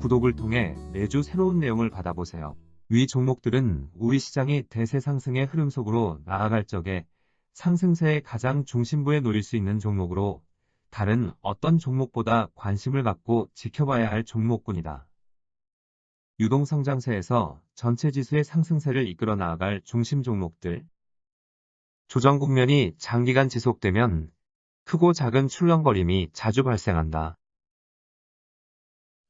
구독을 통해 매주 새로운 내용을 받아보세요. 위 종목들은 우리 시장이 대세 상승의 흐름 속으로 나아갈 적에 상승세의 가장 중심부에 놓일 수 있는 종목으로 다른 어떤 종목보다 관심을 갖고 지켜봐야 할 종목군이다. 유동성장세에서 전체 지수의 상승세를 이끌어 나아갈 중심 종목들. 조정 국면이 장기간 지속되면 크고 작은 출렁거림이 자주 발생한다.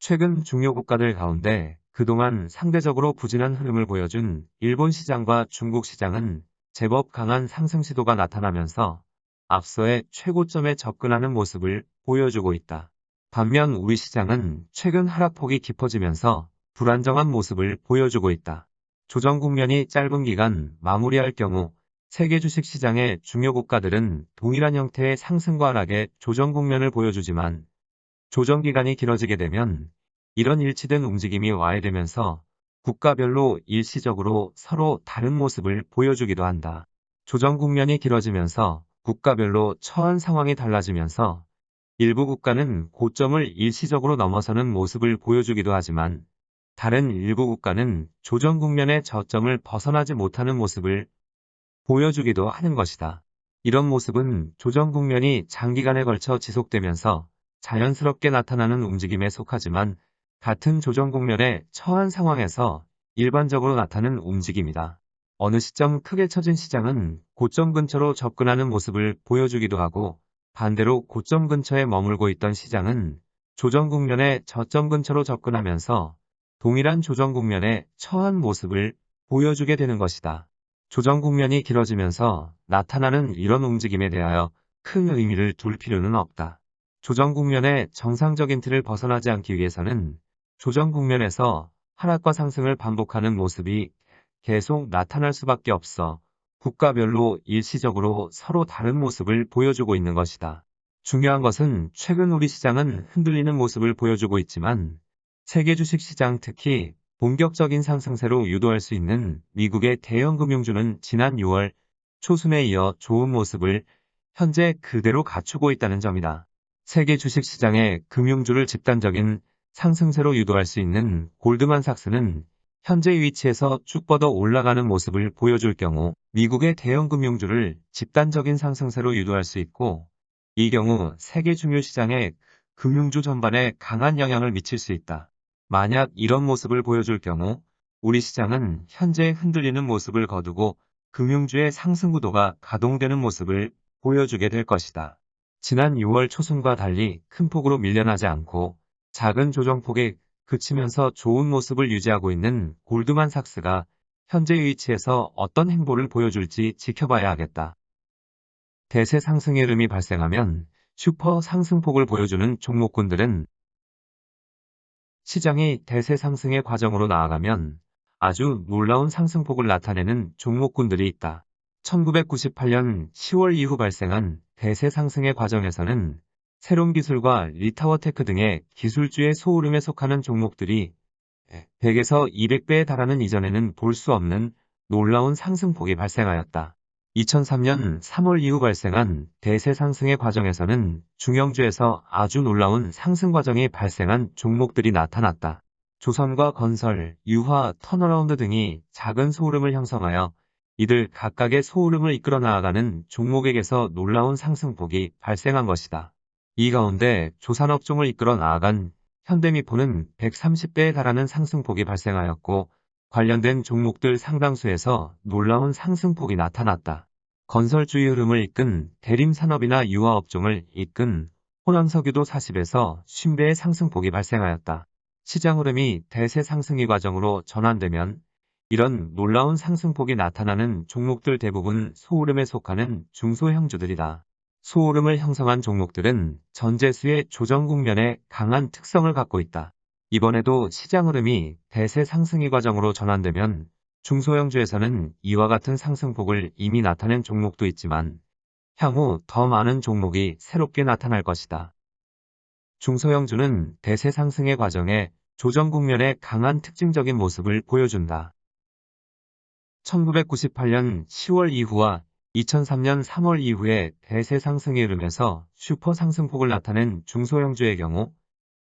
최근 중요 국가들 가운데 그동안 상대적으로 부진한 흐름을 보여준 일본 시장과 중국 시장은 제법 강한 상승 시도가 나타나면서 앞서의 최고점에 접근하는 모습을 보여주고 있다. 반면 우리 시장은 최근 하락폭이 깊어지면서 불안정한 모습을 보여주고 있다. 조정 국면이 짧은 기간 마무리할 경우 세계 주식시장의 중요 국가들은 동일한 형태의 상승과 하락의 조정 국면을 보여주지만 조정 기간이 길어지게 되면 이런 일치된 움직임이 와해되면서 국가별로 일시적으로 서로 다른 모습을 보여주기도 한다. 조정 국면이 길어지면서 국가별로 처한 상황이 달라지면서 일부 국가는 고점을 일시적으로 넘어서는 모습을 보여주기도 하지만 다른 일부 국가는 조정 국면의 저점을 벗어나지 못하는 모습을 보여주기도 하는 것이다. 이런 모습은 조정 국면이 장기간에 걸쳐 지속되면서 자연스럽게 나타나는 움직임에 속하지만 같은 조정 국면에 처한 상황에서 일반적으로 나타나는 움직임이다. 어느 시점 크게 처진 시장은 고점 근처로 접근하는 모습을 보여주기도 하고 반대로 고점 근처에 머물고 있던 시장은 조정 국면의 저점 근처로 접근하면서 동일한 조정 국면에 처한 모습을 보여주게 되는 것이다. 조정 국면이 길어지면서 나타나는 이런 움직임에 대하여 큰 의미를 둘 필요는 없다. 조정 국면의 정상적인 틀을 벗어나지 않기 위해서는 조정 국면에서 하락과 상승을 반복하는 모습이 계속 나타날 수밖에 없어 국가별로 일시적으로 서로 다른 모습을 보여주고 있는 것이다. 중요한 것은 최근 우리 시장은 흔들리는 모습을 보여주고 있지만 세계 주식시장 특히 본격적인 상승세로 유도할 수 있는 미국의 대형 금융주는 지난 6월 초순에 이어 좋은 모습을 현재 그대로 갖추고 있다는 점이다. 세계 주식시장의 금융주를 집단적인 상승세로 유도할 수 있는 골드만삭스는 현재 위치에서 쭉 뻗어 올라가는 모습을 보여줄 경우 미국의 대형 금융주를 집단적인 상승세로 유도할 수 있고 이 경우 세계 중요 시장의 금융주 전반에 강한 영향을 미칠 수 있다. 만약 이런 모습을 보여줄 경우 우리 시장은 현재 흔들리는 모습을 거두고 금융주의 상승 구도가 가동되는 모습을 보여주게 될 것이다. 지난 6월 초순과 달리 큰 폭으로 밀려나지 않고 작은 조정폭에 그치면서 좋은 모습을 유지하고 있는 골드만삭스가 현재 위치에서 어떤 행보를 보여줄지 지켜봐야 하겠다. 대세 상승의 흐름이 발생하면 슈퍼 상승폭을 보여주는 종목군들은 시장이 대세 상승의 과정으로 나아가면 아주 놀라운 상승폭을 나타내는 종목군들이 있다. 1998년 10월 이후 발생한 대세 상승의 과정에서는 새로운 기술과 리타워테크 등의 기술주의 소흐름에 속하는 종목들이 100에서 200배에 달하는 이전에는 볼 수 없는 놀라운 상승폭이 발생하였다. 2003년 3월 이후 발생한 대세 상승의 과정에서는 중형주에서 아주 놀라운 상승 과정이 발생한 종목들이 나타났다. 조선과 건설, 유화, 턴어라운드 등이 작은 소흐름을 형성하여 이들 각각의 소흐름을 이끌어 나아가는 종목에게서 놀라운 상승폭이 발생한 것이다. 이 가운데 조산업종을 이끌어 나아간 현대미포는 130배에 달하는 상승폭이 발생하였고 관련된 종목들 상당수에서 놀라운 상승폭이 나타났다. 건설주의 흐름을 이끈 대림산업이나 유화업종을 이끈 호남석유도 40에서 50배의 상승폭이 발생하였다. 시장 흐름이 대세 상승의 과정으로 전환되면 이런 놀라운 상승폭이 나타나는 종목들 대부분 소흐름에 속하는 중소형주들이다. 소흐름을 형성한 종목들은 전재수의 조정 국면에 강한 특성을 갖고 있다. 이번에도 시장 흐름이 대세 상승의 과정으로 전환되면 중소형주에서는 이와 같은 상승폭을 이미 나타낸 종목도 있지만 향후 더 많은 종목이 새롭게 나타날 것이다. 중소형주는 대세 상승의 과정에 조정 국면의 강한 특징적인 모습을 보여준다. 1998년 10월 이후와 2003년 3월 이후에 대세 상승의 흐름에서 슈퍼 상승폭을 나타낸 중소형주의 경우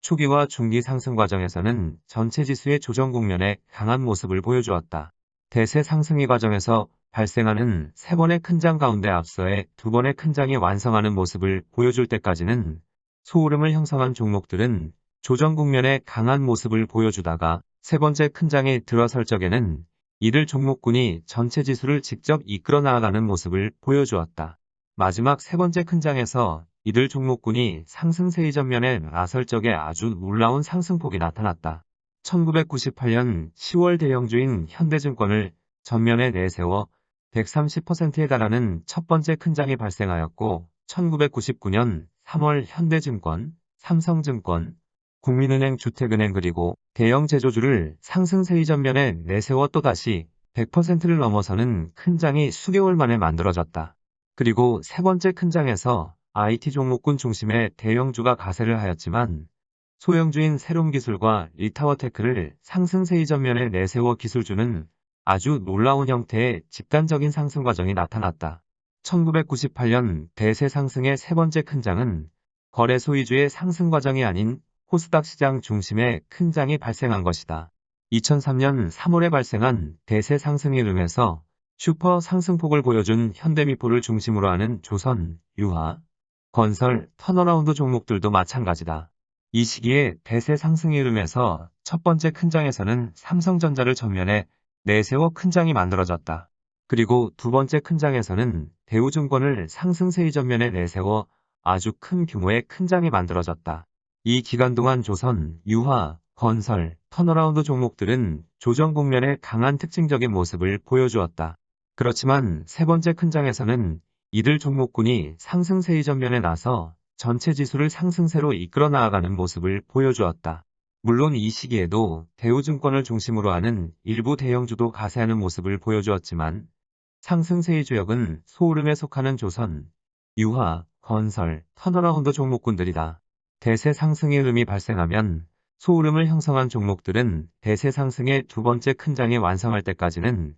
초기와 중기 상승 과정에서는 전체 지수의 조정 국면에 강한 모습을 보여주었다. 대세 상승의 과정에서 발생하는 3번의 큰 장 가운데 앞서의 2번의 큰 장이 완성하는 모습을 보여줄 때까지는 소흐름을 형성한 종목들은 조정 국면에 강한 모습을 보여주다가 3번째 큰 장이 들어설 적에는 이들 종목군이 전체 지수를 직접 이끌어 나아가는 모습을 보여주었다. 마지막 3번째 큰 장에서 이들 종목군이 상승세의 전면에 나설 적에 아주 놀라운 상승폭이 나타났다. 1998년 10월 대형주인 현대증권을 전면에 내세워 130%에 달하는 첫 번째 큰 장이 발생하였고 1999년 3월 현대증권, 삼성증권, 국민은행, 주택은행 그리고 대형 제조주를 상승세의 전면에 내세워 또다시 100%를 넘어서는 큰 장이 수개월 만에 만들어졌다. 그리고 세 번째 큰 장에서 IT 종목군 중심의 대형주가 가세를 하였지만 소형주인 세롬기술과 리타워테크를 상승세의 전면에 내세워 기술주는 아주 놀라운 형태의 집단적인 상승 과정이 나타났다. 1998년 대세 상승의 세 번째 큰 장은 거래소 위주의 상승 과정이 아닌 코스닥 시장 중심의 큰 장이 발생한 것이다. 2003년 3월에 발생한 대세 상승의 흐름에서 슈퍼 상승폭을 보여준 현대미포를 중심으로 하는 조선, 유화, 건설, 턴어라운드 종목들도 마찬가지다. 이 시기에 대세 상승의 흐름에서 첫 번째 큰 장에서는 삼성전자를 전면에 내세워 큰 장이 만들어졌다. 그리고 두 번째 큰 장에서는 대우증권을 상승세의 전면에 내세워 아주 큰 규모의 큰 장이 만들어졌다. 이 기간 동안 조선, 유화, 건설, 턴어라운드 종목들은 조정 국면에 강한 특징적인 모습을 보여주었다. 그렇지만 세 번째 큰 장에서는 이들 종목군이 상승세의 전면에 나서 전체 지수를 상승세로 이끌어 나아가는 모습을 보여주었다. 물론 이 시기에도 대우증권을 중심으로 하는 일부 대형주도 가세하는 모습을 보여주었지만 상승세의 주역은 소흐름에 속하는 조선, 유화, 건설, 턴어라운드 종목군들이다. 대세 상승의 흐름이 발생하면 소흐름을 형성한 종목들은 대세 상승의 두 번째 큰 장이 완성할 때까지는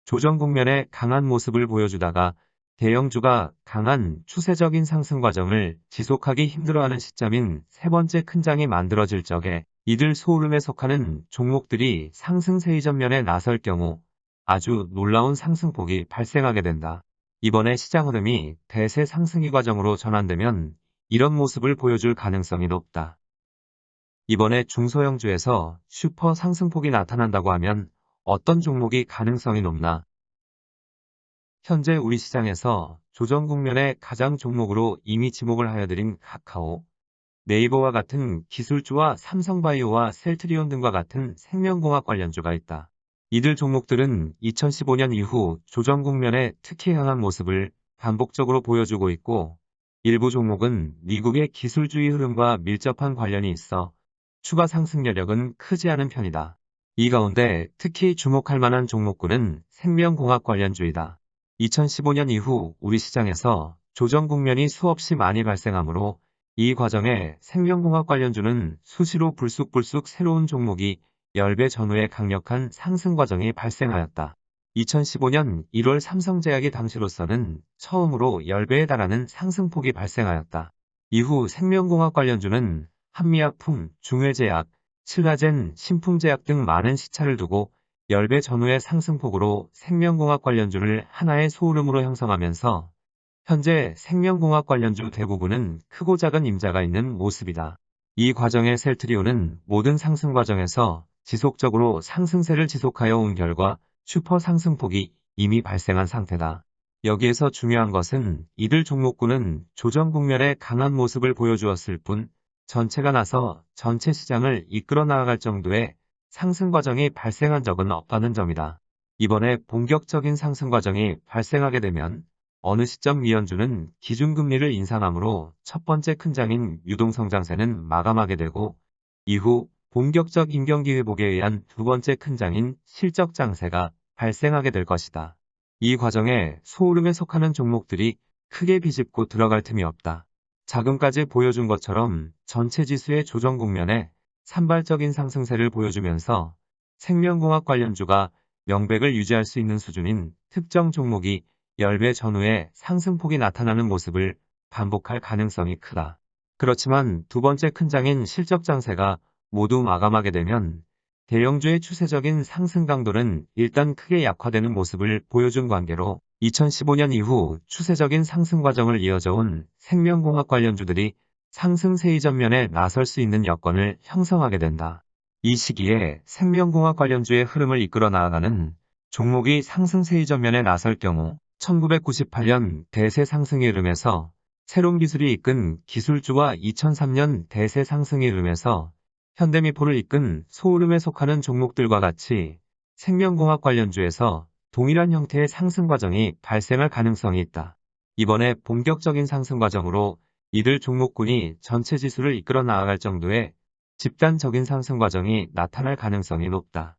조정 국면에 강한 모습을 보여주다가 대형주가 강한 추세적인 상승 과정을 지속하기 힘들어하는 시점인 세 번째 큰 장이 만들어질 적에 이들 소흐름에 속하는 종목들이 상승세의 전면에 나설 경우 아주 놀라운 상승폭이 발생하게 된다. 이번에 시장 흐름이 대세 상승의 과정으로 전환되면 이런 모습을 보여줄 가능성이 높다. 이번에 중소형주에서 슈퍼 상승폭이 나타난다고 하면 어떤 종목이 가능성이 높나? 현재 우리 시장에서 조정 국면의 가장 종목으로 이미 지목을 하여드린 카카오, 네이버와 같은 기술주와 삼성바이오와 셀트리온 등과 같은 생명공학 관련주가 있다. 이들 종목들은 2015년 이후 조정 국면에 특히 강한 모습을 반복적으로 보여주고 있고 일부 종목은 미국의 기술주의 흐름과 밀접한 관련이 있어 추가 상승 여력은 크지 않은 편이다. 이 가운데 특히 주목할 만한 종목군은 생명공학 관련주이다. 2015년 이후 우리 시장에서 조정 국면이 수없이 많이 발생하므로 이 과정에 생명공학 관련주는 수시로 불쑥불쑥 새로운 종목이 10배 전후의 강력한 상승 과정이 발생하였다. 2015년 1월 삼성제약이 당시로서는 처음으로 10배에 달하는 상승폭이 발생하였다. 이후 생명공학 관련주는 한미약품, 중외제약, 칠라젠, 신풍제약 등 많은 시차를 두고 10배 전후의 상승폭으로 생명공학 관련주를 하나의 소흐름으로 형성하면서 현재 생명공학 관련주 대부분은 크고 작은 임자가 있는 모습이다. 이 과정의 셀트리온은 모든 상승 과정에서 지속적으로 상승세를 지속하여 온 결과 슈퍼 상승폭이 이미 발생한 상태다. 여기에서 중요한 것은 이들 종목군은 조정 국면에 강한 모습을 보여주었을 뿐 전체가 나서 전체 시장을 이끌어 나아갈 정도의 상승 과정이 발생한 적은 없다는 점이다. 이번에 본격적인 상승 과정이 발생하게 되면 어느 시점 미연준은 기준금리를 인상함으로 첫 번째 큰 장인 유동성장세는 마감하게 되고 이후 본격적 임경기 회복에 의한 두 번째 큰 장인 실적 장세가 발생하게 될 것이다. 이 과정에 소흐름에 속하는 종목들이 크게 비집고 들어갈 틈이 없다. 자금까지 보여준 것처럼 전체 지수의 조정 국면에 산발적인 상승세를 보여주면서 생명공학 관련주가 명백을 유지할 수 있는 수준인 특정 종목이 10배 전후에 상승폭이 나타나는 모습을 반복할 가능성이 크다. 그렇지만 두 번째 큰 장인 실적 장세가 모두 마감하게 되면 대형주의 추세적인 상승 강도는 일단 크게 약화되는 모습을 보여준 관계로 2015년 이후 추세적인 상승 과정을 이어져온 생명공학 관련주들이 상승세의 전면에 나설 수 있는 여건을 형성하게 된다. 이 시기에 생명공학 관련주의 흐름을 이끌어 나아가는 종목이 상승세의 전면에 나설 경우 1998년 대세 상승의 흐름에서 새로운 기술이 이끈 기술주와 2003년 대세 상승의 흐름에서 현대미포를 이끈 소흐름에 속하는 종목들과 같이 생명공학 관련주에서 동일한 형태의 상승 과정이 발생할 가능성이 있다. 이번에 본격적인 상승 과정으로 이들 종목군이 전체 지수를 이끌어 나아갈 정도의 집단적인 상승 과정이 나타날 가능성이 높다.